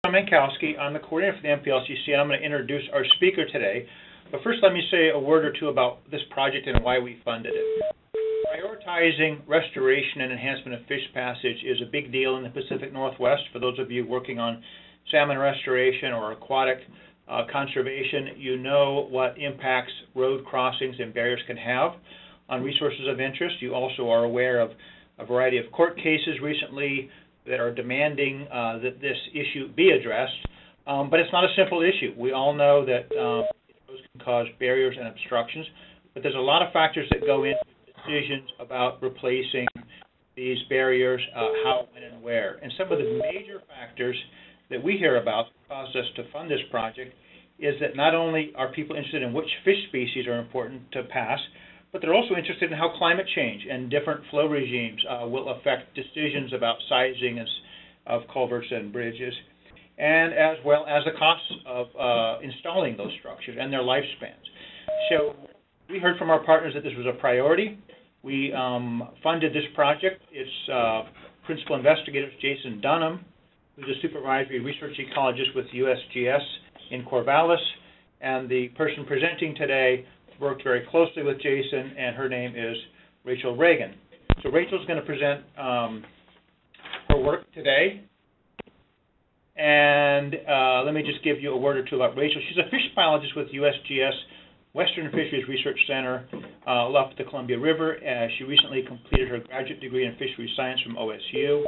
I'm Mankowski. I'm the coordinator for the NPLCC, and I'm going to introduce our speaker today. But first, let me say a word or two about this project and why we funded it. Prioritizing restoration and enhancement of fish passage is a big deal in the Pacific Northwest. For those of you working on salmon restoration or aquatic conservation, you know what impacts road crossings and barriers can have on resources of interest. You also are aware of a variety of court cases recently that are demanding that this issue be addressed. But it's not a simple issue. We all know that those can cause barriers and obstructions, but there's a lot of factors that go into decisions about replacing these barriers, how, when, and where. And some of the major factors that we hear about that caused us to fund this project is that not only are people interested in which fish species are important to pass, but they're also interested in how climate change and different flow regimes will affect decisions about sizing of culverts and bridges, and as well as the costs of installing those structures and their lifespans. So we heard from our partners that this was a priority. We funded this project. Its principal investigator is Jason Dunham, who's a supervisory research ecologist with USGS in Corvallis, and the person presenting today worked very closely with Jason, and her name is Rachel Reagan. So Rachel's going to present her work today. And let me just give you a word or two about Rachel. She's a fish biologist with USGS Western Fisheries Research Center up the Columbia River. She recently completed her graduate degree in fisheries science from OSU.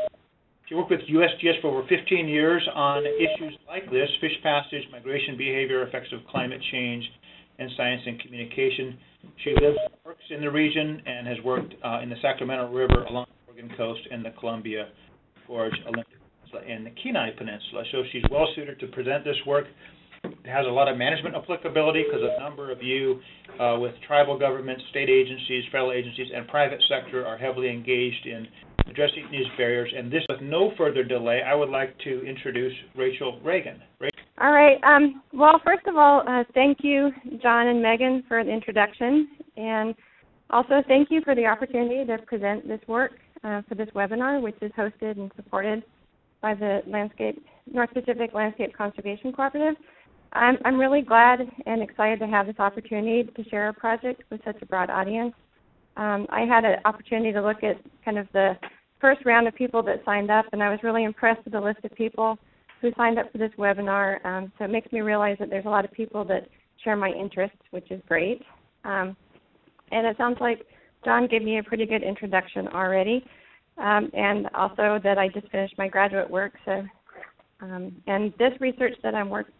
She worked with USGS for over 15 years on issues like this: fish passage, migration behavior, effects of climate change, and science and communication. She lives and works in the region and has worked in the Sacramento River along the Oregon coast and the Columbia Gorge, Olympic Peninsula, and the Kenai Peninsula. So she's well suited to present this work. It has a lot of management applicability because a number of you with tribal governments, state agencies, federal agencies, and private sector are heavily engaged in addressing these barriers. And this, with no further delay, I would like to introduce Rachel Reagan. All right. Well, first of all, thank you, John and Megan, for the introduction. And also thank you for the opportunity to present this work for this webinar, which is hosted and supported by the North Pacific Landscape Conservation Cooperative. I'm really glad and excited to have this opportunity to share our project with such a broad audience. I had an opportunity to look at kind of the first round of people that signed up, and I was really impressed with the list of people who signed up for this webinar. So it makes me realize that there's a lot of people that share my interests, which is great. And it sounds like John gave me a pretty good introduction already, and also that I just finished my graduate work. So, and this research that I'm working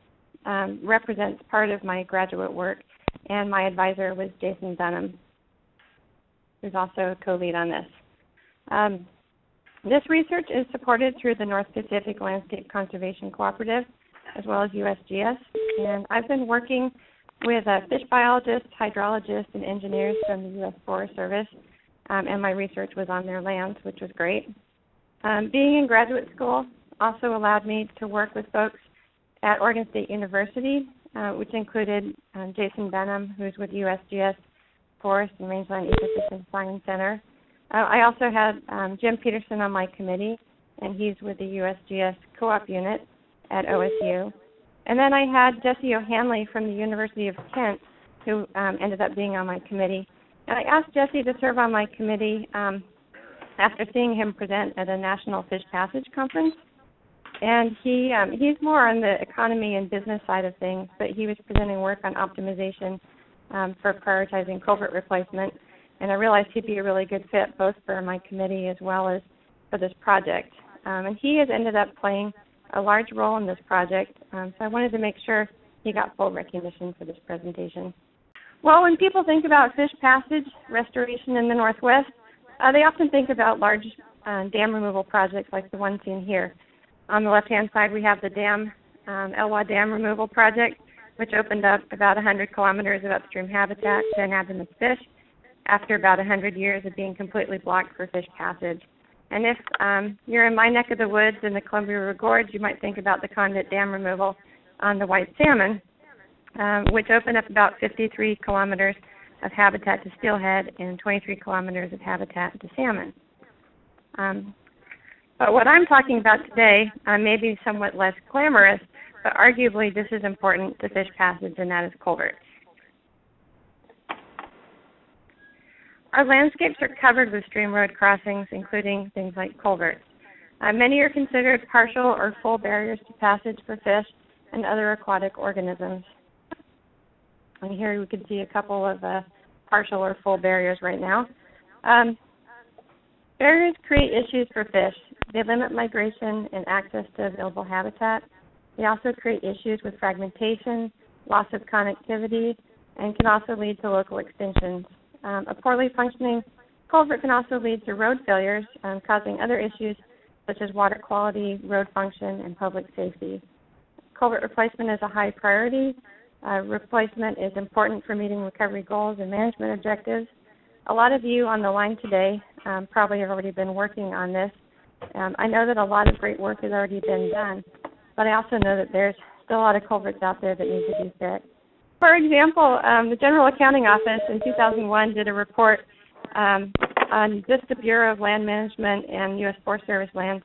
represents part of my graduate work, and my advisor was Jason Dunham, who's also a co-lead on this. This research is supported through the North Pacific Landscape Conservation Cooperative, as well as USGS, and I've been working with fish biologists, hydrologists, and engineers from the U.S. Forest Service, and my research was on their lands, which was great. Being in graduate school also allowed me to work with folks at Oregon State University, which included Jason Dunham, who's with USGS Forest and Rangeland Ecosystem Science Center. I also had Jim Peterson on my committee, and he's with the USGS Co-op unit at OSU. And then I had Jesse O'Hanley from the University of Kent, who ended up being on my committee. And I asked Jesse to serve on my committee after seeing him present at a National Fish Passage Conference. And he's more on the economy and business side of things, but he was presenting work on optimization for prioritizing culvert replacement. And I realized he'd be a really good fit both for my committee as well as for this project. And he has ended up playing a large role in this project, so I wanted to make sure he got full recognition for this presentation. Well, when people think about fish passage restoration in the Northwest, they often think about large dam removal projects like the one seen here. On the left-hand side, we have the Elwha Dam Removal Project, which opened up about 100 kilometers of upstream habitat to inhabited fish after about 100 years of being completely blocked for fish passage. And if you're in my neck of the woods in the Columbia River Gorge, you might think about the Conduit Dam removal on the white salmon, which opened up about 53 kilometers of habitat to steelhead and 23 kilometers of habitat to salmon. But what I'm talking about today may be somewhat less glamorous, but arguably this is important to fish passage, and that is culverts. Our landscapes are covered with stream road crossings, including things like culverts. Many are considered partial or full barriers to passage for fish and other aquatic organisms. And here we can see a couple of partial or full barriers right now. Barriers create issues for fish. They limit migration and access to available habitat. They also create issues with fragmentation, loss of connectivity, and can also lead to local extinctions. A poorly functioning culvert can also lead to road failures, causing other issues such as water quality, road function, and public safety. Culvert replacement is a high priority. Replacement is important for meeting recovery goals and management objectives. A lot of you on the line today probably have already been working on this. I know that a lot of great work has already been done, but I also know that there's still a lot of culverts out there that need to be fixed. For example, the General Accounting Office in 2001 did a report on just the Bureau of Land Management and U.S. Forest Service lands,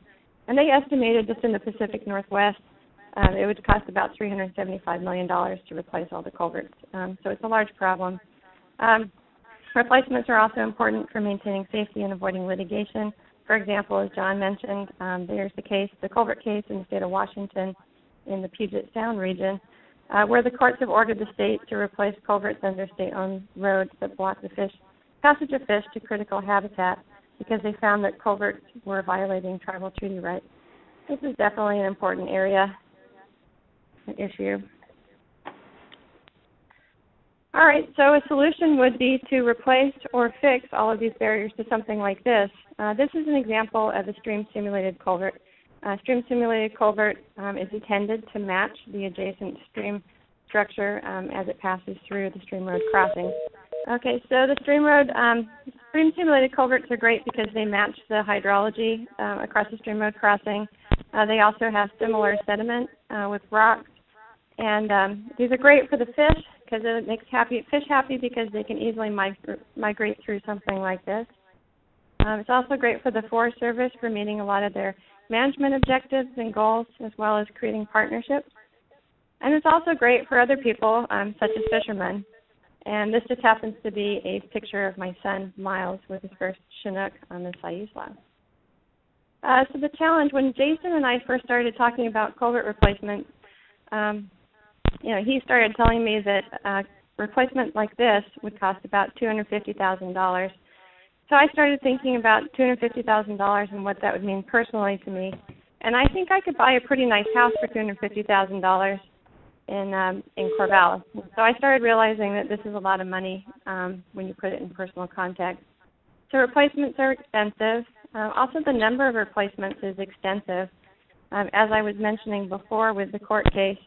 and they estimated just in the Pacific Northwest it would cost about $375 million to replace all the culverts. So it's a large problem. Replacements are also important for maintaining safety and avoiding litigation. For example, as John mentioned, there's the culvert case in the state of Washington in the Puget Sound region, where the courts have ordered the state to replace culverts under state-owned roads that block the passage of fish to critical habitat because they found that culverts were violating tribal treaty rights. This is definitely an important issue. All right, so a solution would be to replace or fix all of these barriers to something like this. This is an example of a stream-simulated culvert. A stream-simulated culvert is intended to match the adjacent stream structure as it passes through the stream road crossing. Okay, so the stream-simulated culverts are great because they match the hydrology across the stream road crossing. They also have similar sediment with rocks. And these are great for the fish because it makes fish happy because they can easily migrate through something like this. It's also great for the Forest Service for meeting a lot of their management objectives and goals, as well as creating partnerships. And it's also great for other people, such as fishermen. And this just happens to be a picture of my son, Miles, with his first Chinook on the Sayusla. So the challenge, when Jason and I first started talking about culvert replacement, he started telling me that replacement like this would cost about $250,000. So I started thinking about $250,000 and what that would mean personally to me. And I think I could buy a pretty nice house for $250,000 in Corvallis. So I started realizing that this is a lot of money when you put it in personal context. So replacements are expensive. Also, the number of replacements is extensive. As I was mentioning before with the court case,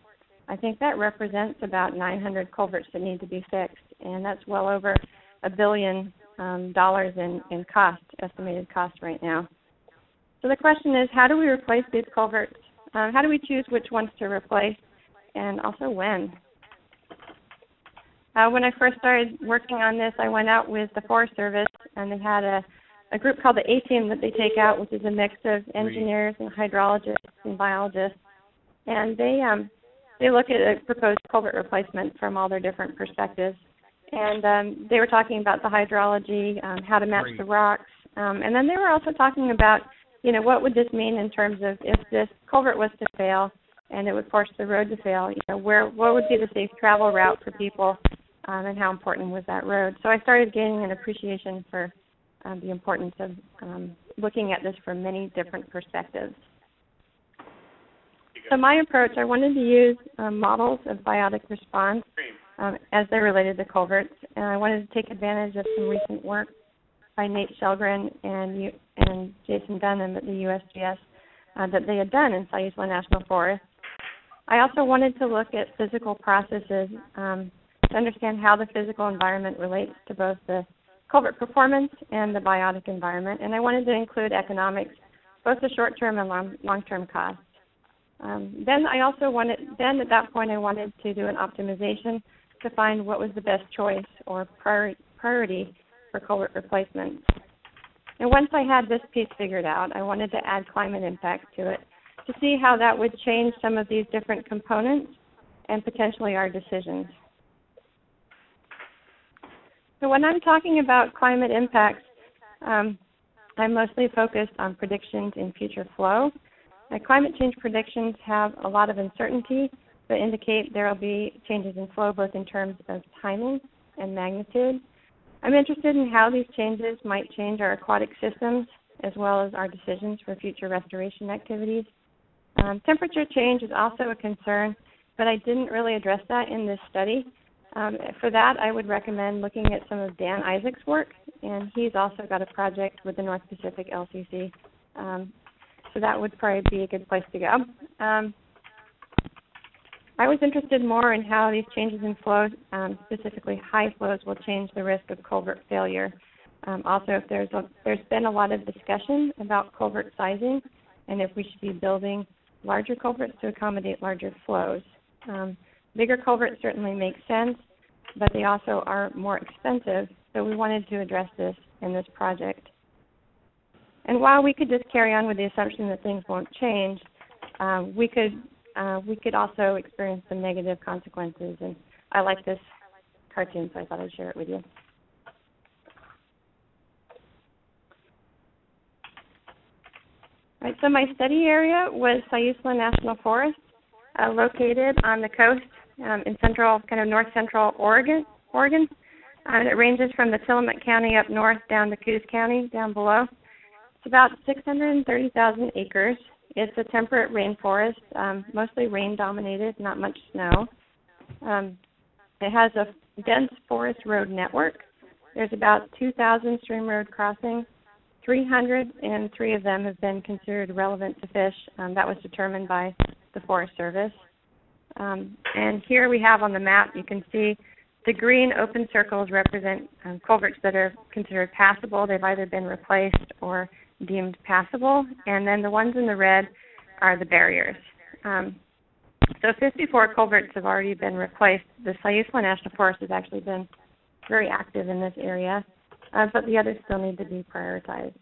I think that represents about 900 culverts that need to be fixed, and that's well over $1 billion in cost, estimated cost right now. So the question is, how do we replace these culverts? How do we choose which ones to replace, and also when? When I first started working on this, I went out with the Forest Service, and they had a group called the A-Team that they take out, which is a mix of engineers and hydrologists and biologists. And they look at a proposed culvert replacement from all their different perspectives. And they were talking about the hydrology, how to match the rocks. And then they were also talking about, what would this mean in terms of if this culvert was to fail and it would force the road to fail, what would be the safe travel route for people and how important was that road. So I started gaining an appreciation for the importance of looking at this from many different perspectives. So my approach, I wanted to use models of biotic response as they're related to culverts, and I wanted to take advantage of some recent work by Nate Shelgren and Jason Dunham at the USGS that they had done in Sayusla National Forest. I also wanted to look at physical processes to understand how the physical environment relates to both the culvert performance and the biotic environment, and I wanted to include economics, both the short-term and long-term costs. Then at that point I wanted to do an optimization to find what was the best choice or priority for culvert replacement. And once I had this piece figured out, I wanted to add climate impacts to it to see how that would change some of these different components and potentially our decisions. So when I'm talking about climate impacts, I'm mostly focused on predictions in future flow. Climate change predictions have a lot of uncertainty that indicate there will be changes in flow both in terms of timing and magnitude. I'm interested in how these changes might change our aquatic systems as well as our decisions for future restoration activities. Temperature change is also a concern, but I didn't really address that in this study. For that, I would recommend looking at some of Dan Isaac's work, and he's also got a project with the North Pacific LCC. So that would probably be a good place to go. I was interested more in how these changes in flow, specifically high flows, will change the risk of culvert failure. Also, if there's been a lot of discussion about culvert sizing and if we should be building larger culverts to accommodate larger flows. Bigger culverts certainly make sense, but they also are more expensive, so we wanted to address this in this project. And while we could just carry on with the assumption that things won't change, we could also experience some negative consequences. And I like this cartoon, so I thought I'd share it with you. All right, so my study area was Sayusla National Forest, located on the coast in central, kind of north-central Oregon. It ranges from the Tillamook County up north down to Coos County down below. It's about 630,000 acres. It's a temperate rainforest, mostly rain-dominated, not much snow. It has a dense forest road network. There's about 2,000 stream road crossings. 303 of them have been considered relevant to fish. That was determined by the Forest Service. And here we have on the map, you can see the green open circles represent culverts that are considered passable. They've either been replaced or deemed passable. And then the ones in the red are the barriers. So 54 culverts have already been replaced. The Sayusla National Forest has actually been very active in this area, but the others still need to be prioritized.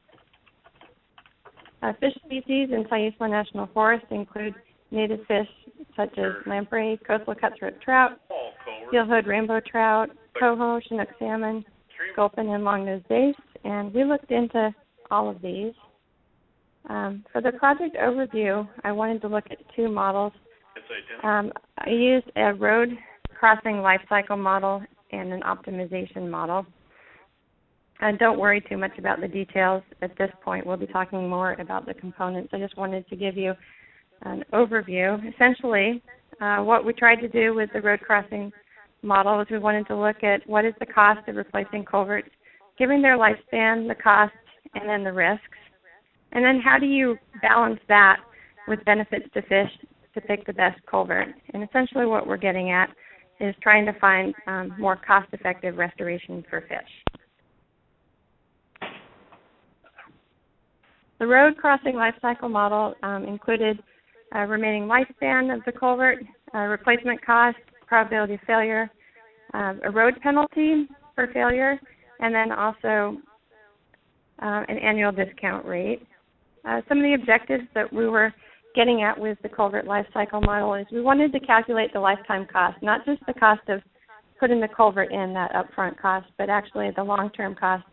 Fish species in Sayusla National Forest include native fish such as lamprey, coastal cutthroat trout, steelhead rainbow trout, coho, Chinook salmon, sculpin, and long-nosed bass, and we looked into all of these. For the project overview, I wanted to look at two models. I used a road crossing life cycle model and an optimization model. Don't worry too much about the details at this point. We'll be talking more about the components. I just wanted to give you an overview. Essentially, what we tried to do with the road crossing model is we wanted to look at what is the cost of replacing culverts, given their lifespan, the costs, and then the risks. And then how do you balance that with benefits to fish to pick the best culvert? And essentially what we're getting at is trying to find more cost-effective restoration for fish. The road crossing life cycle model included remaining lifespan of the culvert, replacement cost, probability of failure, a road penalty for failure, and then also an annual discount rate. Some of the objectives that we were getting at with the culvert life cycle model is we wanted to calculate the lifetime cost, not just the cost of putting the culvert in, that upfront cost, but actually the long-term cost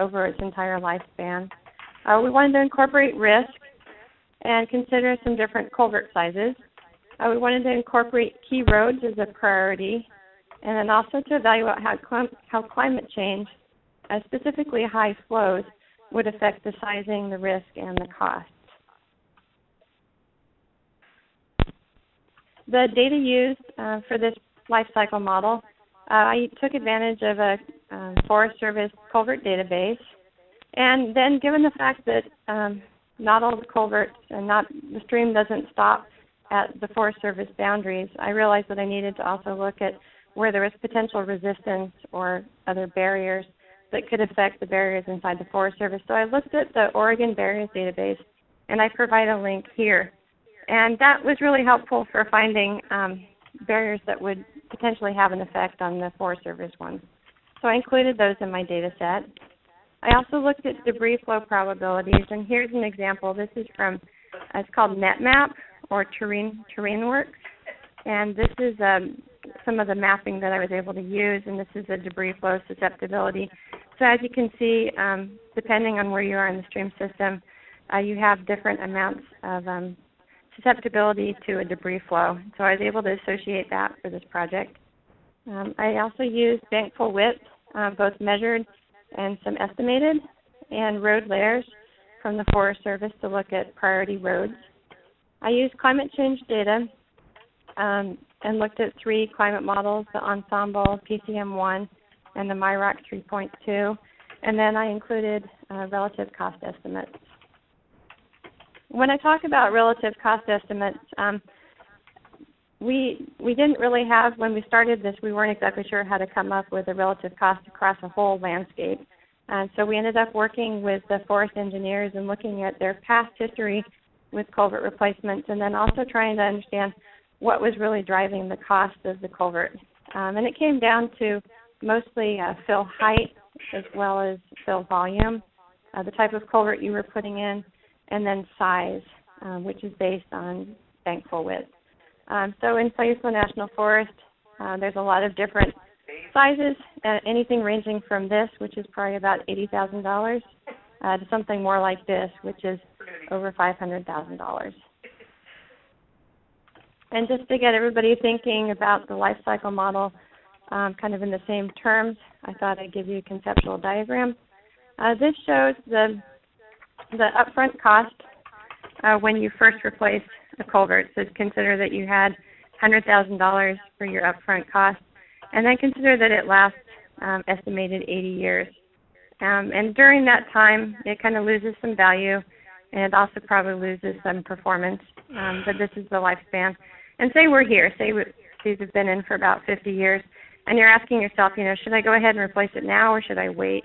over its entire lifespan. We wanted to incorporate risk and consider some different culvert sizes. We wanted to incorporate key roads as a priority, and then also to evaluate how climate change, specifically high flows, would affect the sizing, the risk, and the costs. The data used for this life cycle model, I took advantage of a Forest Service culvert database. And then given the fact that not all the culverts and the stream doesn't stop at the Forest Service boundaries, I realized that I needed to also look at where there was potential resistance or other barriers that could affect the barriers inside the Forest Service. So I looked at the Oregon Barriers Database, and I provide a link here. And that was really helpful for finding barriers that would potentially have an effect on the Forest Service ones. So I included those in my data set. I also looked at debris flow probabilities, and here's an example. This is from, it's called NetMap, or TerrainWorks, and this is some of the mapping that I was able to use, and this is a debris flow susceptibility. So as you can see, depending on where you are in the stream system, you have different amounts of susceptibility to a debris flow. So I was able to associate that for this project. I also used bankful width, both measured and some estimated, and road layers from the Forest Service to look at priority roads. I used climate change data and looked at 3 climate models, the Ensemble, PCM1, and the MyRock 3.2, and then I included relative cost estimates. When I talk about relative cost estimates, we didn't really have, when we started this, we weren't exactly sure how to come up with a relative cost across a whole landscape. And so we ended up working with the forest engineers and looking at their past history with culvert replacements, and then also trying to understand what was really driving the cost of the culvert. And it came down to mostly fill height as well as fill volume, the type of culvert you were putting in, and then size, which is based on bankful width. So in Fayetteville National Forest, there's a lot of different sizes, anything ranging from this, which is probably about $80,000, to something more like this, which is over $500,000. And just to get everybody thinking about the life cycle model kind of in the same terms, I thought I'd give you a conceptual diagram. This shows the upfront cost when you first replace a culvert. So consider that you had $100,000 for your upfront cost, and then consider that it lasts estimated 80 years. And during that time, it kind of loses some value, and it also probably loses some performance, but this is the lifespan. And say we're here, say these have been in for about 50 years, and you're asking yourself, should I go ahead and replace it now, or should I wait?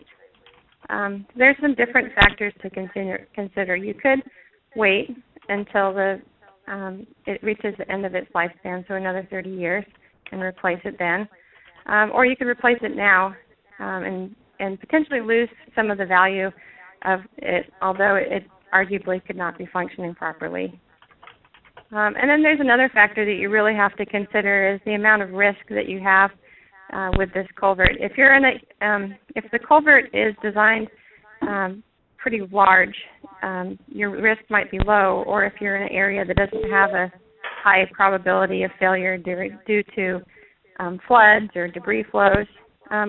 There's some different factors to consider. You could wait until it reaches the end of its lifespan, so another 30 years, and replace it then. Or you could replace it now and potentially lose some of the value of it, although it arguably could not be functioning properly. And then there's another factor that you really have to consider is the amount of risk that you have with this culvert. If you're in if the culvert is designed pretty large, your risk might be low, or if you're in an area that doesn't have a high probability of failure due to floods or debris flows,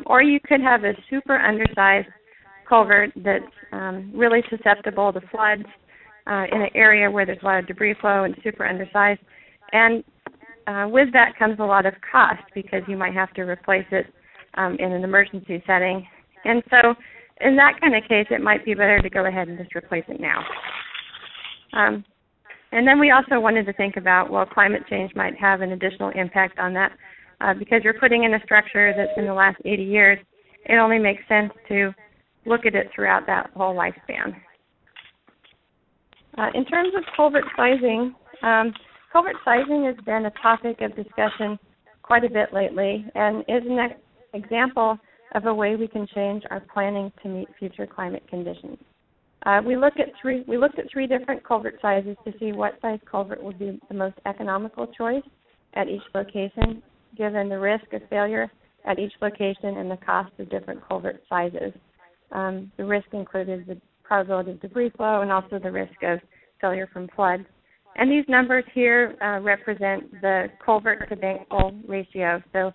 or you could have a super undersized culvert that's really susceptible to floods in an area where there's a lot of debris flow and super undersized. And with that comes a lot of cost because you might have to replace it in an emergency setting. And so in that kind of case, it might be better to go ahead and just replace it now. And then we also wanted to think about, well, climate change might have an additional impact on that because you're putting in a structure that's in the last 80 years. It only makes sense to look at it throughout that whole lifespan. In terms of culvert sizing has been a topic of discussion quite a bit lately and is an example of a way we can change our planning to meet future climate conditions. We looked at three different culvert sizes to see what size culvert would be the most economical choice at each location, given the risk of failure at each location and the cost of different culvert sizes. The risk included the probability of debris flow and also the risk of failure from flood. And these numbers here represent the culvert to bankful ratio. So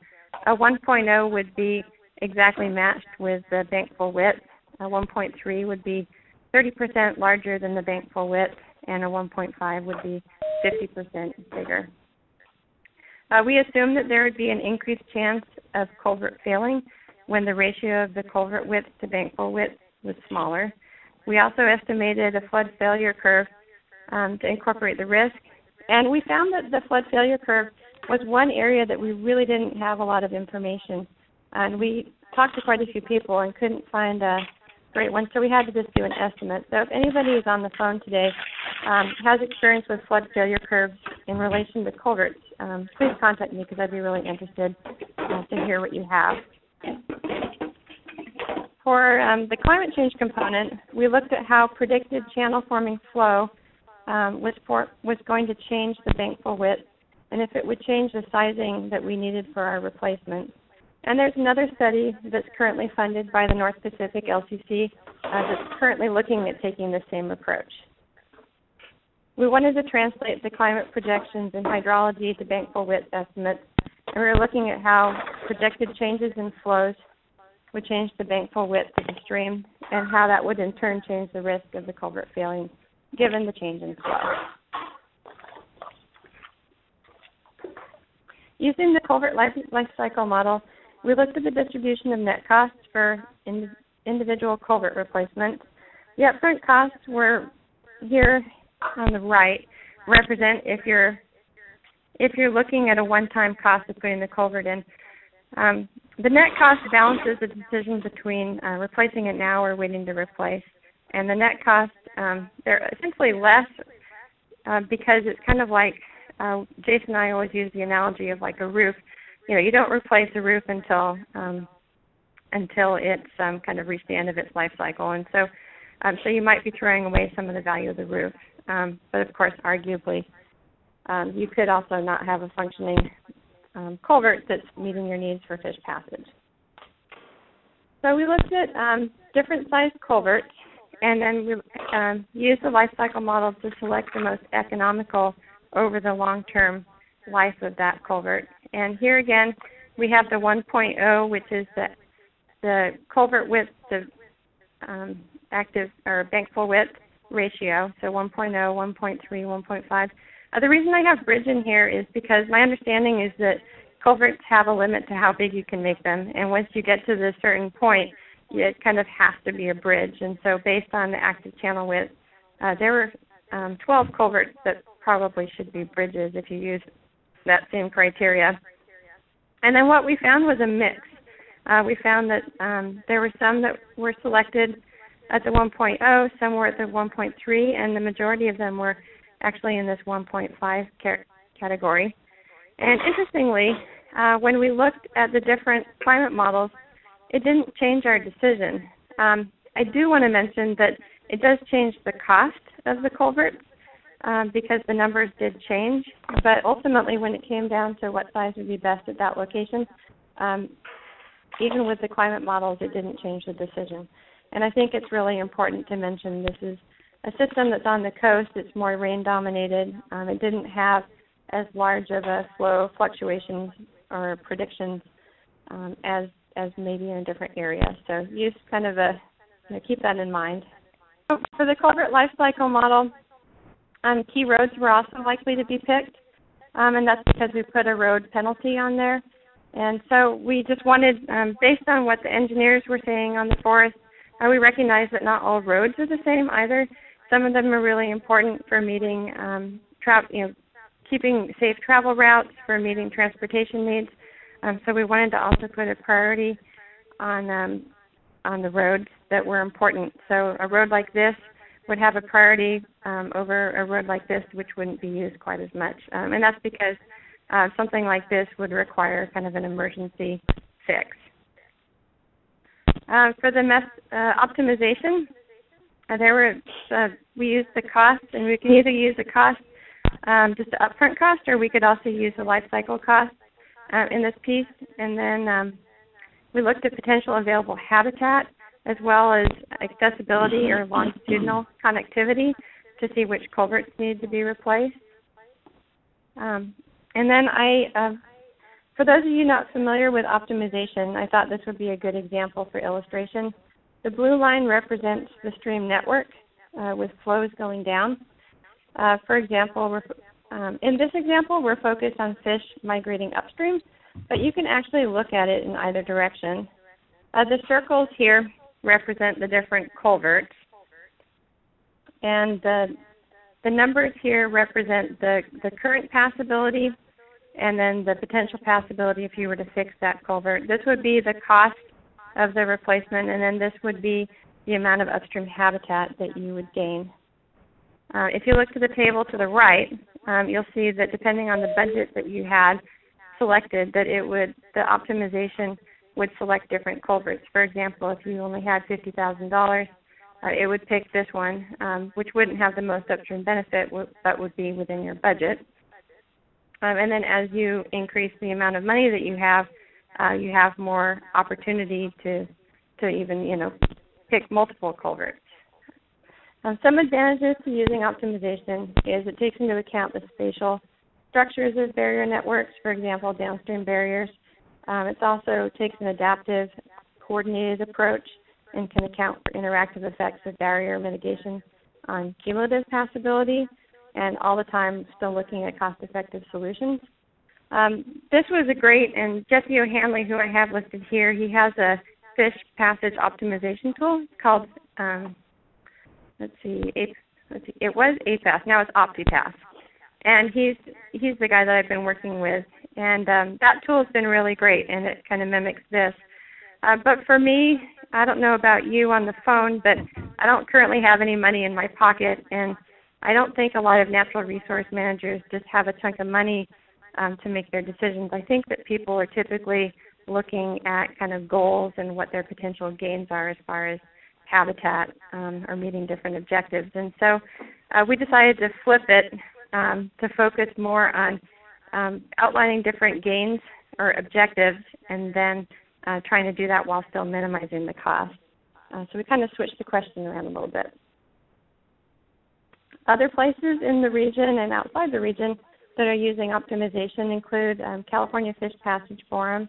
a 1.0 would be exactly matched with the bankful width. A 1.3 would be 30% larger than the bankful width, and a 1.5 would be 50% bigger. We assumed that there would be an increased chance of culvert failing when the ratio of the culvert width to bankful width was smaller. We also estimated a flood failure curve to incorporate the risk, and we found that the flood failure curve was one area that we really didn't have a lot of information. And we talked to quite a few people and couldn't find a great one, so we had to just do an estimate. So if anybody who's on the phone today has experience with flood failure curves in relation to culverts, please contact me because I'd be really interested to hear what you have. For the climate change component, we looked at how predicted channel-forming flow was going to change the bankful width, and if it would change the sizing that we needed for our replacement. And there's another study that's currently funded by the North Pacific LCC that's currently looking at taking the same approach. We wanted to translate the climate projections in hydrology to bankful width estimates, and we were looking at how projected changes in flows would change the bankful width of the stream, and how that would in turn change the risk of the culvert failing, given the change in flow. Using the culvert life cycle model, we looked at the distribution of net costs for individual culvert replacements. The upfront costs were here on the right, represent if you're looking at a one-time cost of putting the culvert in. The net cost balances the decision between replacing it now or waiting to replace. And the net cost, they're essentially less because it's kind of like, Jason and I always use the analogy of like a roof. You know, you don't replace a roof until it's kind of reached the end of its life cycle. And so you might be throwing away some of the value of the roof. But of course, arguably, you could also not have a functioning culvert that's meeting your needs for fish passage. So we looked at different sized culverts, and then we used the life cycle model to select the most economical over the long-term life of that culvert. And here again, we have the 1.0, which is the culvert width to active or bankful width ratio, so 1.0, 1.3, 1.5. The reason I have bridge in here is because my understanding is that culverts have a limit to how big you can make them, and once you get to this certain point, it kind of has to be a bridge. And so based on the active channel width, there were 12 culverts that probably should be bridges if you use that same criteria. And then what we found was a mix. We found that there were some that were selected at the 1.0, some were at the 1.3, and the majority of them were actually in this 1.5 category. And interestingly, when we looked at the different climate models, it didn't change our decision. I do want to mention that it does change the cost of the culverts because the numbers did change, but ultimately when it came down to what size would be best at that location, even with the climate models, it didn't change the decision. And I think it's really important to mention this is a system that's on the coast. It's more rain-dominated. It didn't have as large of a flow fluctuations or predictions as maybe in a different area. So use kind of keep that in mind. For the culvert life cycle model, key roads were also likely to be picked, and that's because we put a road penalty on there. And so we just wanted, based on what the engineers were saying on the forest, we recognize that not all roads are the same either. Some of them are really important for meeting, keeping safe travel routes, for meeting transportation needs. So we wanted to also put a priority on the roads that were important. So a road like this would have a priority over a road like this, which wouldn't be used quite as much. And that's because something like this would require kind of an emergency fix. For the optimization, we used the cost, and we can either use the cost, just the upfront cost, or we could also use the life cycle cost in this piece. And then we looked at potential available habitat as well as accessibility or longitudinal connectivity to see which culverts need to be replaced. And then for those of you not familiar with optimization, I thought this would be a good example for illustration. The blue line represents the stream network with flows going down. For example, in this example, we're focused on fish migrating upstream, but you can actually look at it in either direction. The circles here represent the different culverts, and the numbers here represent the current passability and then the potential passability if you were to fix that culvert. This would be the cost of the replacement, and then this would be the amount of upstream habitat that you would gain. If you look to the table to the right, you'll see that depending on the budget that you had selected, that the optimization would select different culverts. For example, if you only had $50,000, it would pick this one, which wouldn't have the most upstream benefit, but would be within your budget. And then as you increase the amount of money that you have more opportunity to even, pick multiple culverts. Some advantages to using optimization is it takes into account the spatial structures of barrier networks, for example, downstream barriers. It also takes an adaptive, coordinated approach and can account for interactive effects of barrier mitigation on cumulative passability, and all the time still looking at cost-effective solutions. This was a great, and Jesse O'Hanley, who I have listed here, he has a fish passage optimization tool called, it was APAS, now it's OptiPass. And he's the guy that I've been working with. And that tool has been really great, and it kind of mimics this. But for me, I don't know about you on the phone, but I don't currently have any money in my pocket, and I don't think a lot of natural resource managers just have a chunk of money to make their decisions. I think that people are typically looking at kind of goals and what their potential gains are as far as habitat or meeting different objectives. And so we decided to flip it to focus more on outlining different gains or objectives and then trying to do that while still minimizing the cost. So we kind of switched the question around a little bit. Other places in the region and outside the region that are using optimization include California Fish Passage Forum.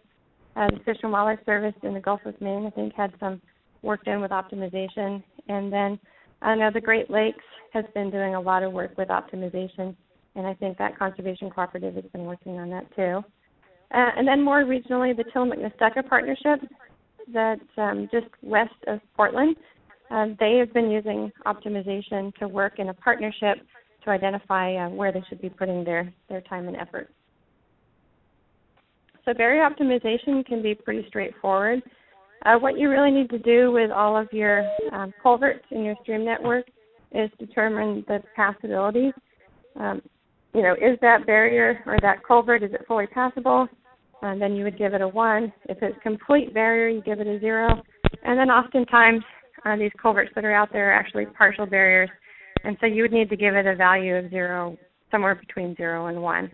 The Fish and Wildlife Service in the Gulf of Maine, I think, had some work done with optimization. And then I know the Great Lakes has been doing a lot of work with optimization, and I think that Conservation Cooperative has been working on that too. And then more regionally, the Tillamook-Nestucca Partnership that's just west of Portland. They have been using optimization to work in a partnership to identify where they should be putting their time and effort. So barrier optimization can be pretty straightforward. What you really need to do with all of your culverts in your stream network is determine the passability. Is that barrier or that culvert, is it fully passable? Then you would give it a 1. If it's complete barrier, you give it a 0. And then oftentimes these culverts that are out there are actually partial barriers, and so you would need to give it a value of 0, somewhere between 0 and 1.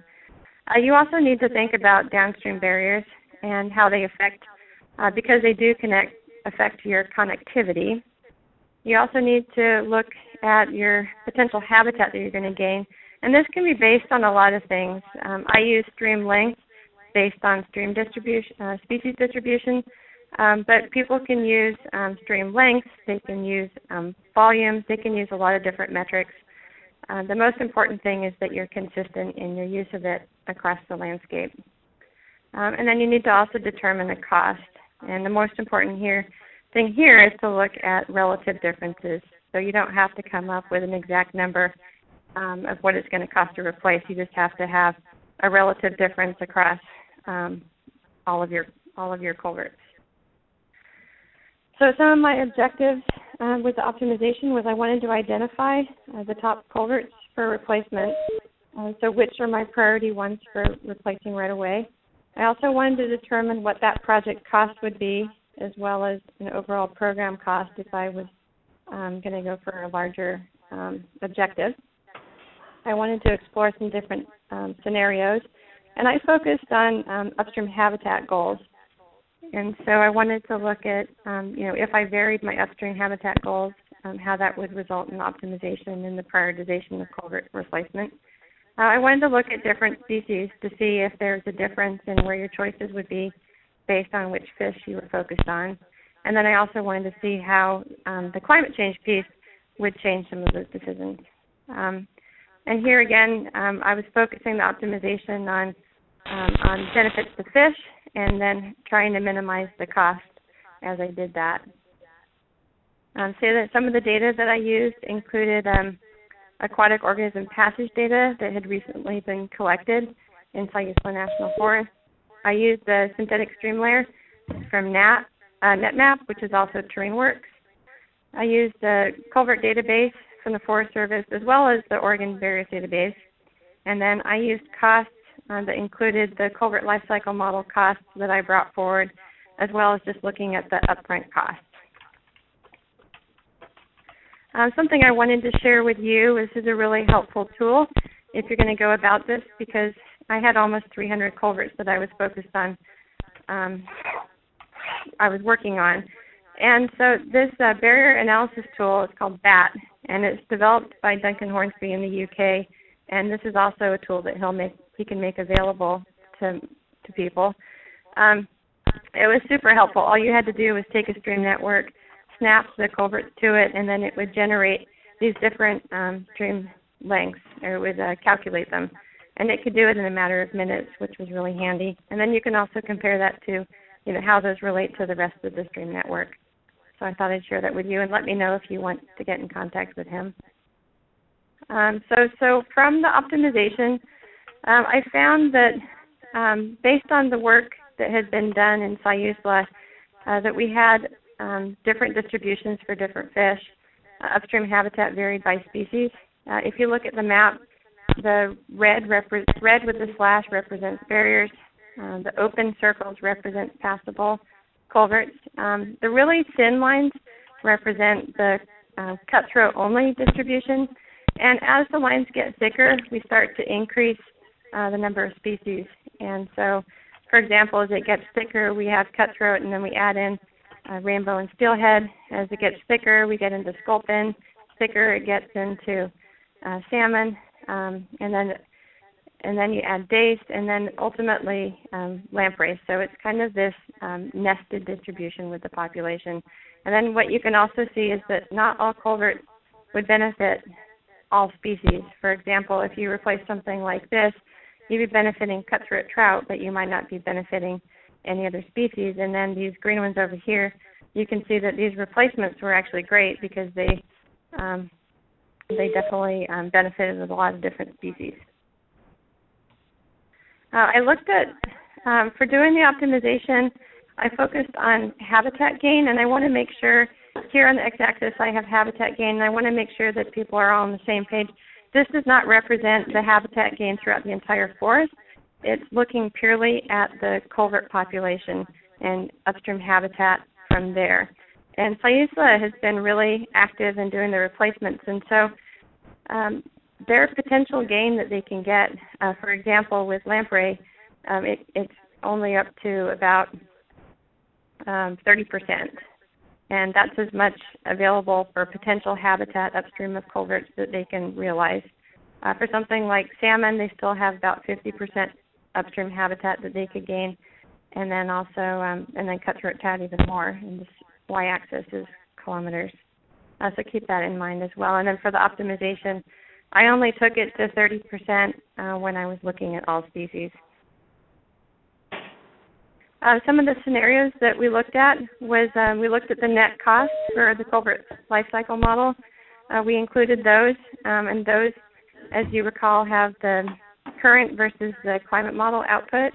You also need to think about downstream barriers and how they affect, because they do affect your connectivity. You also need to look at your potential habitat that you're going to gain, and this can be based on a lot of things. I use stream length based on stream distribution, species distribution, but people can use stream lengths, they can use volumes, they can use a lot of different metrics. The most important thing is that you're consistent in your use of it across the landscape. And then you need to also determine the cost. And the most important thing here is to look at relative differences. So you don't have to come up with an exact number of what it's going to cost to replace. You just have to have a relative difference across all of your culverts. So some of my objectives with the optimization was I wanted to identify the top culverts for replacement. So which are my priority ones for replacing right away. I also wanted to determine what that project cost would be, as well as an overall program cost if I was going to go for a larger objective. I wanted to explore some different scenarios, and I focused on upstream habitat goals. And so I wanted to look at, if I varied my upstream habitat goals, how that would result in optimization and the prioritization of culvert replacement. I wanted to look at different species to see if there's a difference in where your choices would be based on which fish you were focused on. And then I also wanted to see how the climate change piece would change some of those decisions. And here again, I was focusing the optimization on benefits to fish and then trying to minimize the cost as I did that. So that some of the data that I used included aquatic organism passage data that had recently been collected in Sayula National Forest. I used the synthetic stream layer from NetMap, which is also TerrainWorks. I used the culvert database from the Forest Service as well as the Oregon Barriers database. And then I used costs that included the culvert life cycle model costs that I brought forward as well as just looking at the upfront costs. Something I wanted to share with you, this is a really helpful tool if you're going to go about this, because I had almost 300 culverts that I was focused on, I was working on. And so this barrier analysis tool is called BAT, and it's developed by Duncan Hornsby in the UK, and this is also a tool that he can make available to people. It was super helpful. All you had to do was take a stream network, snap the culverts to it, and then it would generate these different stream lengths, or it would calculate them. And it could do it in a matter of minutes, which was really handy. And then you can also compare that to, how those relate to the rest of the stream network. So I thought I'd share that with you, and let me know if you want to get in contact with him. So from the optimization, I found that based on the work that had been done in Sayusla, that we had different distributions for different fish. Upstream habitat varied by species. If you look at the map, the red with the slash represents barriers. The open circles represent passable culverts. The really thin lines represent the cutthroat-only distribution. And as the lines get thicker, we start to increase the number of species. And so, for example, as it gets thicker, we have cutthroat, and then we add in rainbow and steelhead. As it gets thicker, we get into sculpin. Thicker, it gets into salmon, and then you add dace, and then ultimately lamprey. So it's kind of this nested distribution with the population. And then what you can also see is that not all culverts would benefit all species. For example, if you replace something like this, you'd be benefiting cutthroat trout, but you might not be benefiting any other species. And then these green ones over here, you can see that these replacements were actually great because they definitely benefited a lot of different species. I looked at, for doing the optimization, I focused on habitat gain, and I want to make sure, here on the x-axis I have habitat gain, and I want to make sure that people are all on the same page. This does not represent the habitat gain throughout the entire forest. It's looking purely at the culvert population and upstream habitat from there. And Sayusla has been really active in doing the replacements, and so their potential gain that they can get, for example, with lamprey, it's only up to about 30%. And that's as much available for potential habitat upstream of culverts that they can realize. For something like salmon, they still have about 50% upstream habitat that they could gain, and then also, and then cutthroat trout even more. And this y-axis is kilometers. So keep that in mind as well. And then for the optimization, I only took it to 30% when I was looking at all species. Some of the scenarios that we looked at was we looked at the net cost for the culvert life cycle model. We included those, and those, as you recall, have the current versus the climate model output.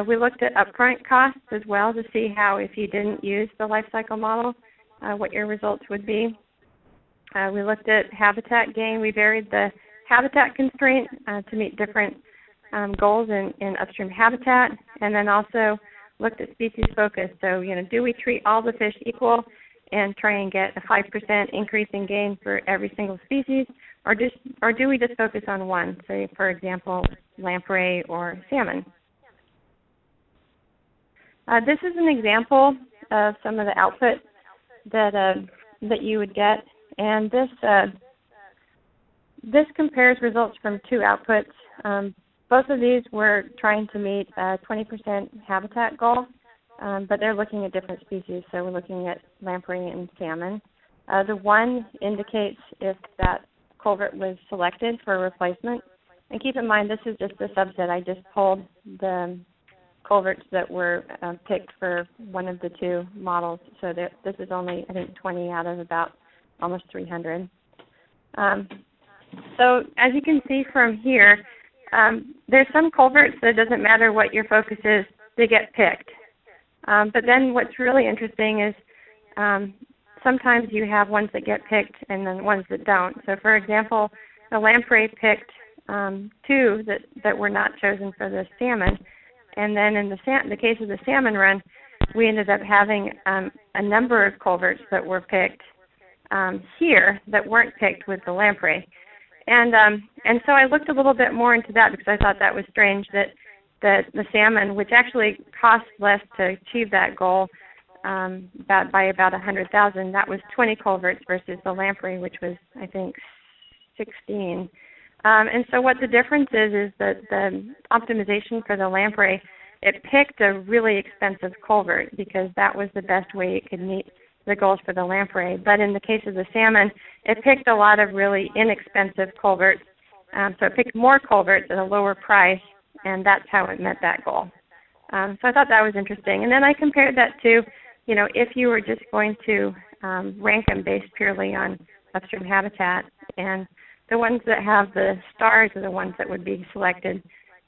We looked at upfront costs as well to see how, if you didn't use the life cycle model, what your results would be. We looked at habitat gain. We varied the habitat constraint to meet different goals in upstream habitat, and then also looked at species focus. So, do we treat all the fish equal and try and get a 5% increase in gain for every single species, or do we just focus on one, say, for example, lamprey or salmon? This is an example of some of the output that you would get, and this compares results from two outputs. Both of these were trying to meet a 20% habitat goal, but they're looking at different species. So we're looking at lamprey and salmon. The one indicates if that culvert was selected for replacement. And keep in mind, this is just a subset. I just pulled the culverts that were picked for one of the two models. So this is only, I think, 20 out of about almost 300. So as you can see from here, there's some culverts that it doesn't matter what your focus is, they get picked. But then what's really interesting is sometimes you have ones that get picked and then ones that don't. So for example, the lamprey picked two that were not chosen for the salmon. And then in the case of the salmon run, we ended up having a number of culverts that were picked here that weren't picked with the lamprey. And so I looked a little bit more into that because I thought that was strange that the salmon, which actually cost less to achieve that goal by about $100,000, that was 20 culverts versus the lamprey, which was, I think, 16. And so what the difference is that the optimization for the lamprey, it picked a really expensive culvert because that was the best way it could meet the goals for the lamprey. But in the case of the salmon, it picked a lot of really inexpensive culverts. So it picked more culverts at a lower price, and that's how it met that goal. So I thought that was interesting. And then I compared that to, if you were just going to rank them based purely on upstream habitat, and the ones that have the stars are the ones that would be selected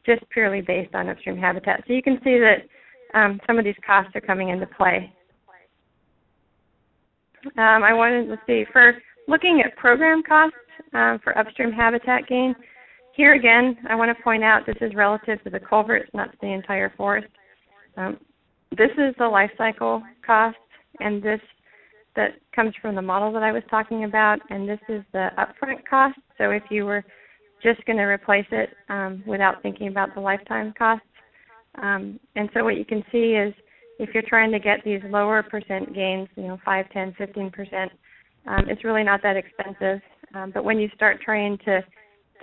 just purely based on upstream habitat. So you can see that some of these costs are coming into play. I wanted to see, for looking at program costs for upstream habitat gain, here again, I want to point out this is relative to the culverts, not to the entire forest. This is the life cycle cost, and that comes from the model that I was talking about, and this is the upfront cost. So if you were just going to replace it without thinking about the lifetime costs. And so what you can see is if you're trying to get these lower percent gains, 5, 10, 15%, it's really not that expensive. But when you start trying to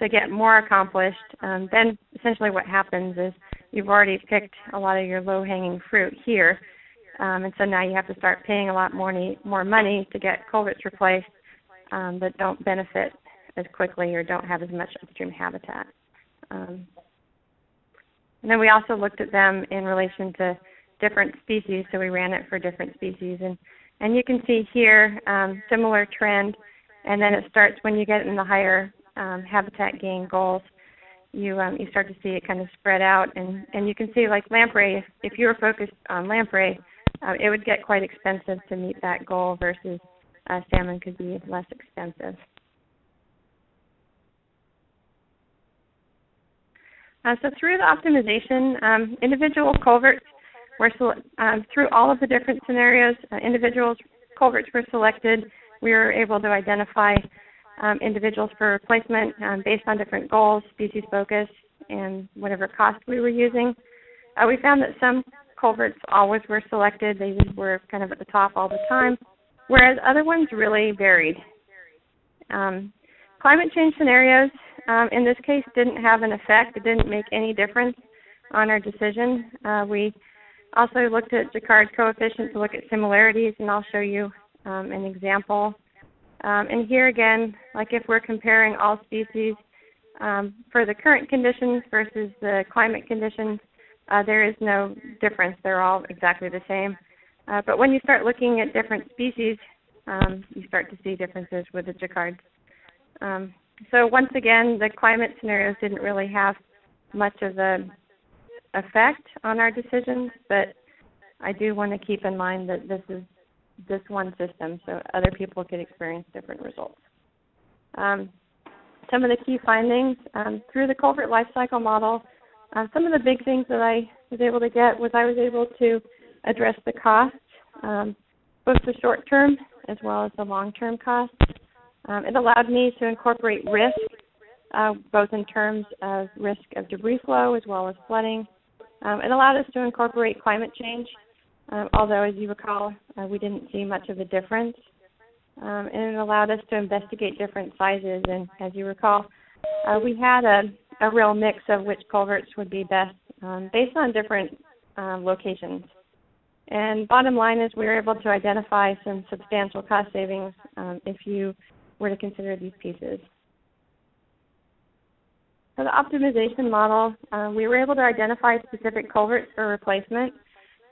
get more accomplished, then essentially what happens is you've already picked a lot of your low-hanging fruit here. And so now you have to start paying a lot more money to get culverts replaced that don't benefit as quickly or don't have as much upstream habitat. And then we also looked at them in relation to different species, so we ran it for different species. And you can see here similar trend, and then it starts when you get in the higher habitat gain goals. You start to see it kind of spread out, and you can see like lamprey, if you were focused on lamprey, it would get quite expensive to meet that goal versus salmon could be less expensive. So through the optimization, individual culverts were through all of the different scenarios, individual culverts were selected. We were able to identify individuals for replacement based on different goals, species focus, and whatever cost we were using. We found that some culverts always were selected. They were kind of at the top all the time, whereas other ones really varied. Climate change scenarios, in this case, didn't have an effect. It didn't make any difference on our decision. We also looked at Jacquard coefficient to look at similarities, and I'll show you an example. And here again, like if we're comparing all species for the current conditions versus the climate conditions, there is no difference. They're all exactly the same. But when you start looking at different species, you start to see differences with the Jacquards. So once again, the climate scenarios didn't really have much of an effect on our decisions, but I do want to keep in mind that this is this one system, so other people could experience different results. Some of the key findings through the culvert life cycle model, some of the big things that I was able to get was I was able to address the costs, both the short-term as well as the long-term costs. It allowed me to incorporate risk, both in terms of risk of debris flow as well as flooding. It allowed us to incorporate climate change, although, as you recall, we didn't see much of a difference. And it allowed us to investigate different sizes. And as you recall, we had a real mix of which culverts would be best based on different locations. And bottom line is we were able to identify some substantial cost savings if you were to consider these pieces. For the optimization model, we were able to identify specific culverts for replacement.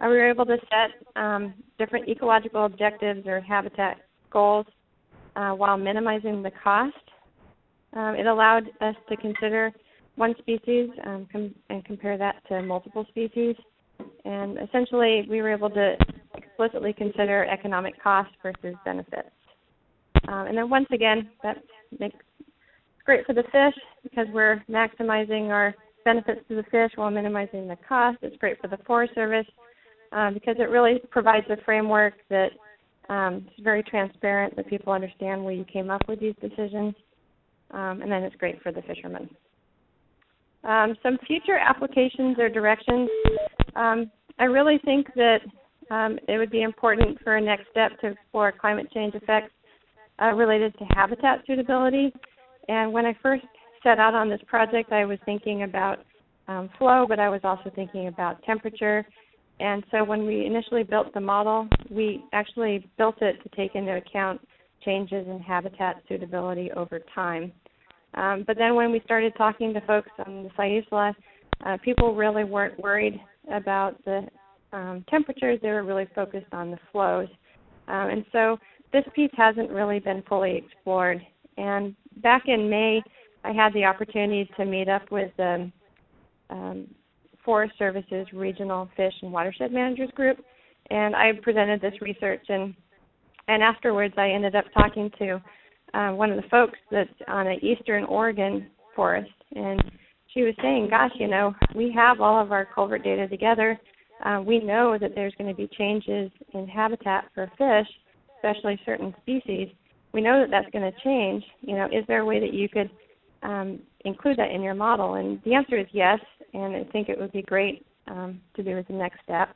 We were able to set different ecological objectives or habitat goals while minimizing the cost. It allowed us to consider one species and compare that to multiple species. And essentially, we were able to explicitly consider economic cost versus benefits. And then once again, that makes great for the fish because we're maximizing our benefits to the fish while minimizing the cost. It's great for the Forest Service because it really provides a framework that is very transparent, that people understand where you came up with these decisions, and then it's great for the fishermen. Some future applications or directions. I really think that it would be important for a next step to explore climate change effects related to habitat suitability. And when I first set out on this project, I was thinking about flow, but I was also thinking about temperature. And so when we initially built the model, we actually built it to take into account changes in habitat suitability over time. But then when we started talking to folks on the Sayusla, people really weren't worried about the temperatures. They were really focused on the flows. And so this piece hasn't really been fully explored. And back in May, I had the opportunity to meet up with the Forest Service's Regional Fish and Watershed Managers Group, and I presented this research. And afterwards, I ended up talking to one of the folks that's on an eastern Oregon forest, and she was saying, gosh, you know, we have all of our culvert data together. We know that there's going to be changes in habitat for fish, especially certain species. We know that that's going to change. You know, is there a way that you could include that in your model? And the answer is yes, and I think it would be great to do as the next step.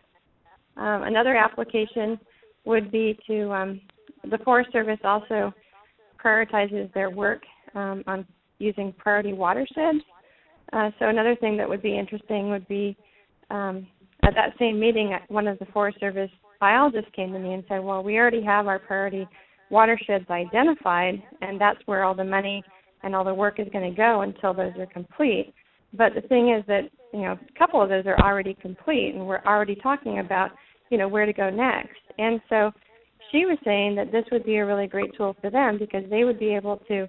Another application would be to, the Forest Service also prioritizes their work on using priority watersheds. So another thing that would be interesting would be at that same meeting, one of the Forest Service biologists came to me and said, well, we already have our priority watersheds identified, and that's where all the money and all the work is going to go until those are complete. But the thing is that, you know, a couple of those are already complete, and we're already talking about, you know, where to go next. And so she was saying that this would be a really great tool for them because they would be able to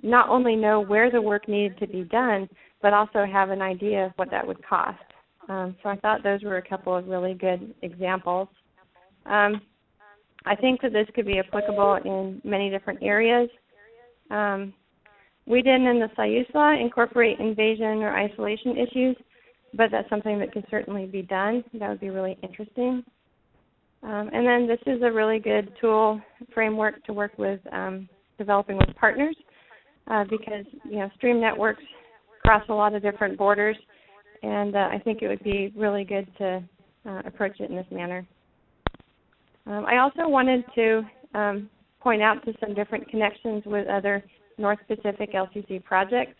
not only know where the work needed to be done, but also have an idea of what that would cost. So I thought those were a couple of really good examples. I think that this could be applicable in many different areas. We didn't in the Sayusla incorporate invasion or isolation issues, but that's something that could certainly be done. That would be really interesting. And then this is a really good tool framework to work with developing with partners because, you know, stream networks cross a lot of different borders, and I think it would be really good to approach it in this manner. I also wanted to point out to some different connections with other North Pacific LCC projects.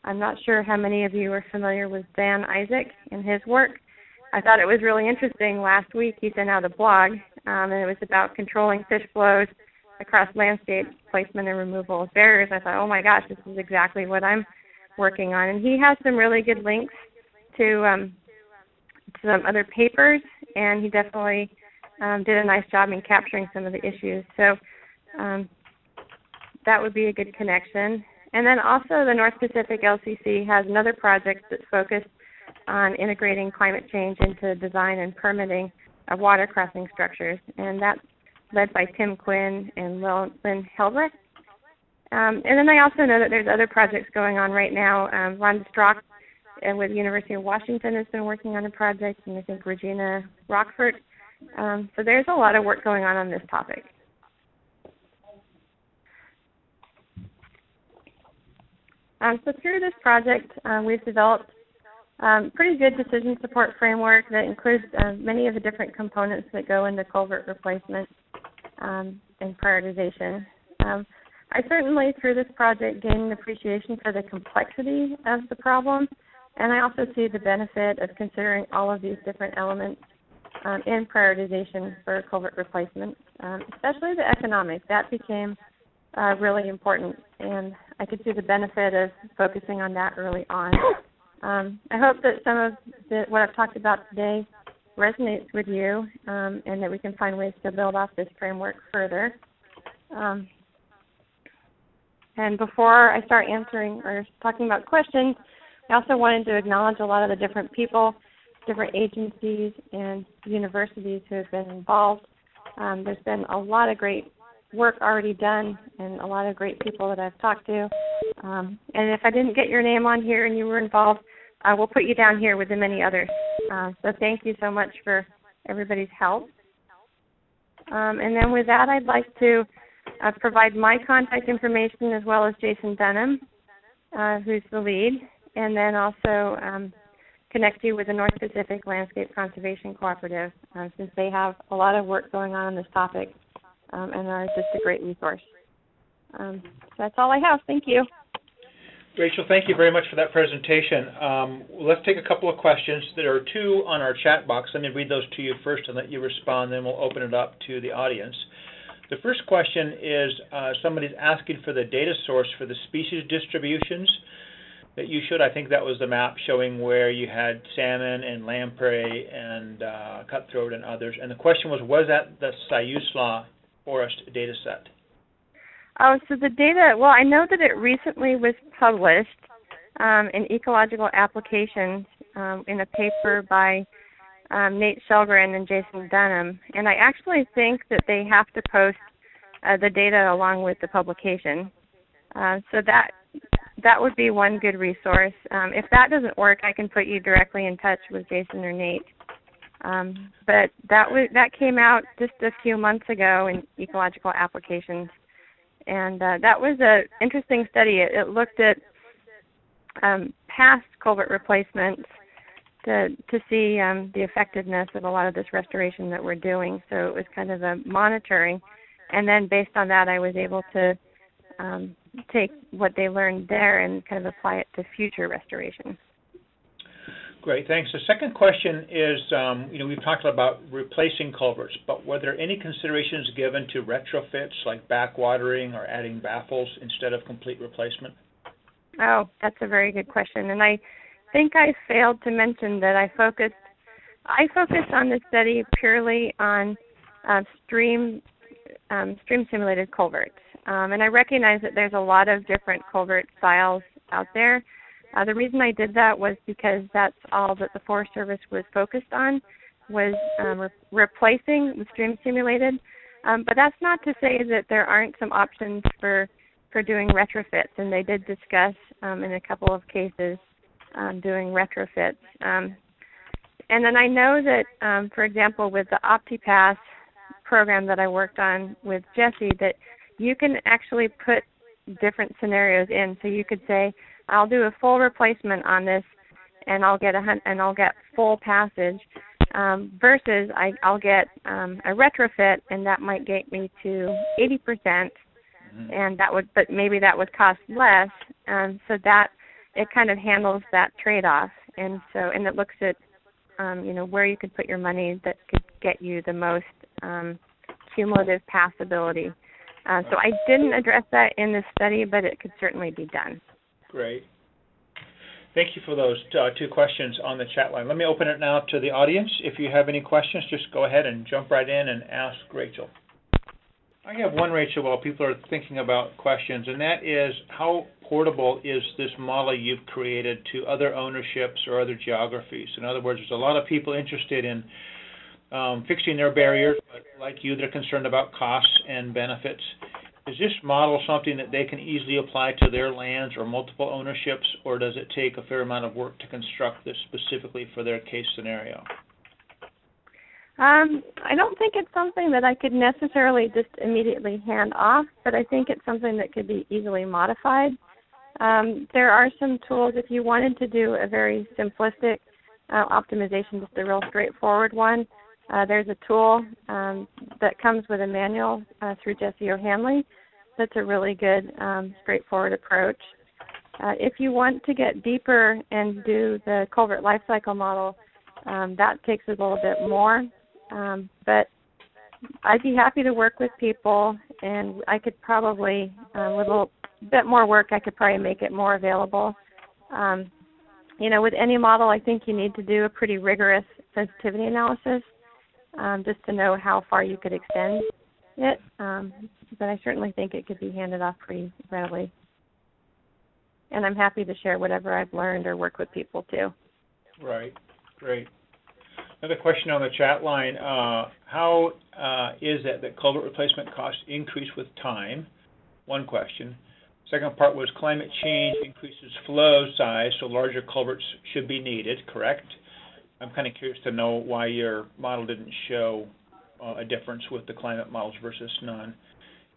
I'm not sure how many of you are familiar with Dan Isaac and his work. I thought it was really interesting. Last week he sent out a blog, and it was about controlling fish flows across landscape placement and removal of barriers. I thought, oh my gosh, this is exactly what I'm working on. And he has some really good links to some other papers, and he definitely did a nice job in capturing some of the issues. So that would be a good connection. And then also the North Pacific LCC has another project that's focused on integrating climate change into design and permitting of water crossing structures, and that's led by Tim Quinn and Lynn Helbrecht. And then I also know that there's other projects going on right now. Ron Strock with the University of Washington has been working on a project, and I think Regina Rockford. So there's a lot of work going on this topic. So through this project, we've developed pretty good decision support framework that includes many of the different components that go into culvert replacement and prioritization. I certainly, through this project, gained an appreciation for the complexity of the problem, and I also see the benefit of considering all of these different elements in prioritization for culvert replacement, especially the economic. That became really important, and I could see the benefit of focusing on that early on. I hope that some of what I've talked about today resonates with you, and that we can find ways to build off this framework further. And before I start answering or talking about questions, I also wanted to acknowledge a lot of the different people, different agencies, and universities who have been involved. There's been a lot of great work already done and a lot of great people that I've talked to. And if I didn't get your name on here and you were involved, we'll put you down here with the many others. So thank you so much for everybody's help. And then with that, I'd like to provide my contact information as well as Jason Dunham, who's the lead, and then also connect you with the North Pacific Landscape Conservation Cooperative, since they have a lot of work going on this topic and are just a great resource. So that's all I have. Thank you. Rachel, thank you very much for that presentation. Let's take a couple of questions. There are two on our chat box. Let me read those to you first and let you respond, then we'll open it up to the audience. The first question is somebody's asking for the data source for the species distributions that you showed. I think that was the map showing where you had salmon and lamprey and cutthroat and others. And the question was that the Siuslaw forest data set? Oh, so the data, well, I know that it recently was published in Ecological Applications in a paper by Nate Shelgren and Jason Dunham. And I actually think that they have to post the data along with the publication. So that would be one good resource. If that doesn't work, I can put you directly in touch with Jason or Nate. But that came out just a few months ago in Ecological Applications. And that was an interesting study. It looked at past culvert replacements to see the effectiveness of a lot of this restoration that we're doing. So it was kind of a monitoring. And then based on that, I was able to take what they learned there and kind of apply it to future restoration. Great, thanks. The second question is, we've talked about replacing culverts, but were there any considerations given to retrofits like backwatering or adding baffles instead of complete replacement? Oh, that's a very good question. And I think I failed to mention that I focused on this study purely on stream simulated culverts. And I recognize that there's a lot of different culvert styles out there. The reason I did that was because that's all that the Forest Service was focused on, was replacing the stream simulated. But that's not to say that there aren't some options for doing retrofits, and they did discuss in a couple of cases doing retrofits. And then I know that, for example, with the OptiPass program that I worked on with Jesse, that you can actually put different scenarios in. So you could say, I'll do a full replacement on this, and I'll get full passage, versus I'll get a retrofit, and that might get me to 80%, and but maybe that would cost less. So that it kind of handles that trade-off, and it looks at where you could put your money that could get you the most cumulative passability. So I didn't address that in this study, but it could certainly be done. Great. Thank you for those two questions on the chat line. Let me open it now to the audience. If you have any questions, just go ahead and jump right in and ask Rachel. I have one, Rachel, while people are thinking about questions, and that is, how portable is this model you've created to other ownerships or other geographies? In other words, there's a lot of people interested in fixing their barriers, but like you, they're concerned about costs and benefits. Is this model something that they can easily apply to their lands or multiple ownerships, or does it take a fair amount of work to construct this specifically for their case scenario? I don't think it's something that I could necessarily just immediately hand off, but I think it's something that could be easily modified. There are some tools if you wanted to do a very simplistic optimization, just a real straightforward one. There's a tool that comes with a manual through Jesse O'Hanley. That's a really good, straightforward approach. If you want to get deeper and do the culvert life cycle model, that takes a little bit more. But I'd be happy to work with people, and I could probably, with a little bit more work, I could probably make it more available. With any model, I think you need to do a pretty rigorous sensitivity analysis, just to know how far you could extend it. But I certainly think it could be handed off pretty readily. And I'm happy to share whatever I've learned or work with people too. Right, great. Another question on the chat line. How is it that culvert replacement costs increase with time? One question. Second part was climate change increases flow size, so larger culverts should be needed, correct? I'm kind of curious to know why your model didn't show a difference with the climate models versus none.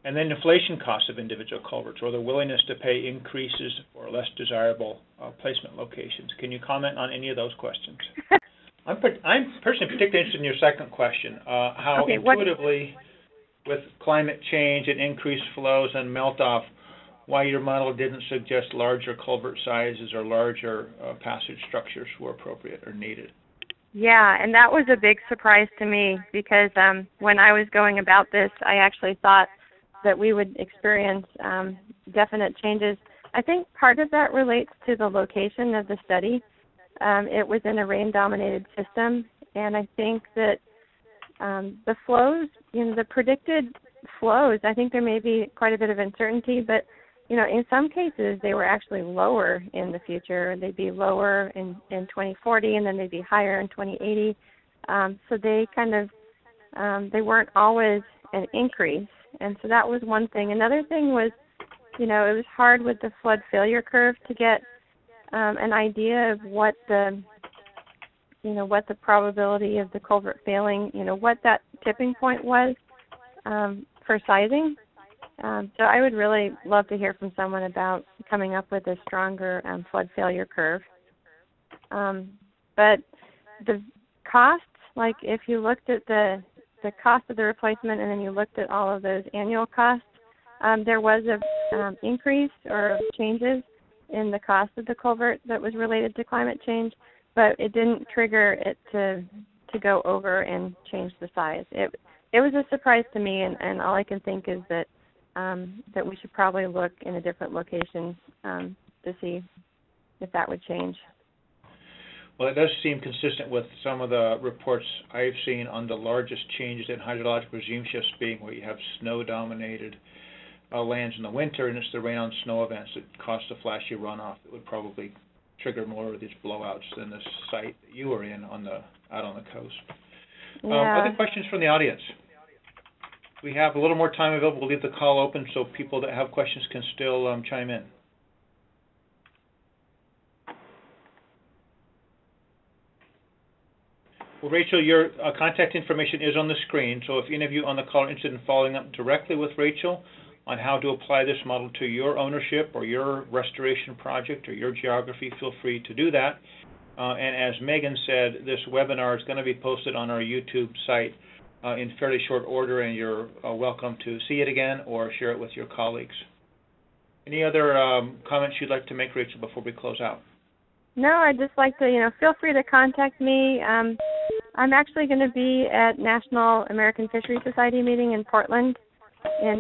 And then inflation costs of individual culverts, or the willingness to pay increases for less desirable placement locations. Can you comment on any of those questions? I'm personally particularly interested in your second question, how intuitively, with climate change and increased flows and melt-off, why your model didn't suggest larger culvert sizes or larger passage structures were appropriate or needed. Yeah, and that was a big surprise to me because when I was going about this, I actually thought that we would experience definite changes. I think part of that relates to the location of the study. It was in a rain-dominated system, and I think that the flows, the predicted flows, I think there may be quite a bit of uncertainty, but in some cases they were actually lower in the future. They'd be lower in 2040, and then they'd be higher in 2080. So they kind of they weren't always an increase, and so that was one thing. Another thing was, it was hard with the flood failure curve to get an idea of what the probability of the culvert failing, what that tipping point was for sizing. So I would really love to hear from someone about coming up with a stronger flood failure curve. But the costs, like if you looked at the cost of the replacement and then you looked at all of those annual costs, there was a increase or changes in the cost of the culvert that was related to climate change, but it didn't trigger it to go over and change the size. It was a surprise to me, and all I can think is that we should probably look in a different location to see if that would change. Well, it does seem consistent with some of the reports I've seen on the largest changes in hydrologic regime shifts being where you have snow-dominated lands in the winter, and it's the rain on snow events that cause the flashy runoff that would probably trigger more of these blowouts than the site that you were in out on the coast. Yeah. Other questions from the audience? We have a little more time available. We'll leave the call open so people that have questions can still chime in. Well, Rachel, your contact information is on the screen, so if any of you on the call are interested in following up directly with Rachel on how to apply this model to your ownership or your restoration project or your geography, feel free to do that. And as Megan said, this webinar is going to be posted on our YouTube site in fairly short order, and you're welcome to see it again or share it with your colleagues. Any other comments you'd like to make, Rachel, before we close out? No, I'd just like to, feel free to contact me. I'm actually going to be at National American Fisheries Society meeting in Portland in,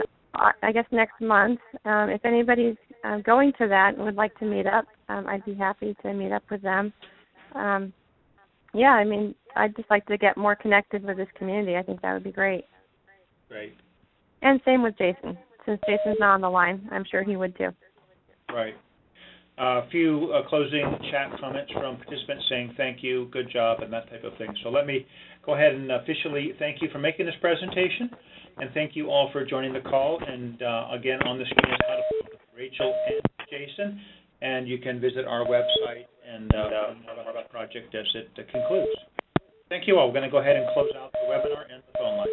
I guess, next month. If anybody's going to that and would like to meet up, I'd be happy to meet up with them. I'd just like to get more connected with this community. I think that would be great. Great. And same with Jason. Since Jason's not on the line, I'm sure he would too. Right. A few closing chat comments from participants saying thank you, good job, and that type of thing. So let me go ahead and officially thank you for making this presentation, and thank you all for joining the call. And again, on the screen is how to find Rachel and Jason, and you can visit our website and learn more about our project as it concludes. Thank you all. We're going to go ahead and close out the webinar and the phone line.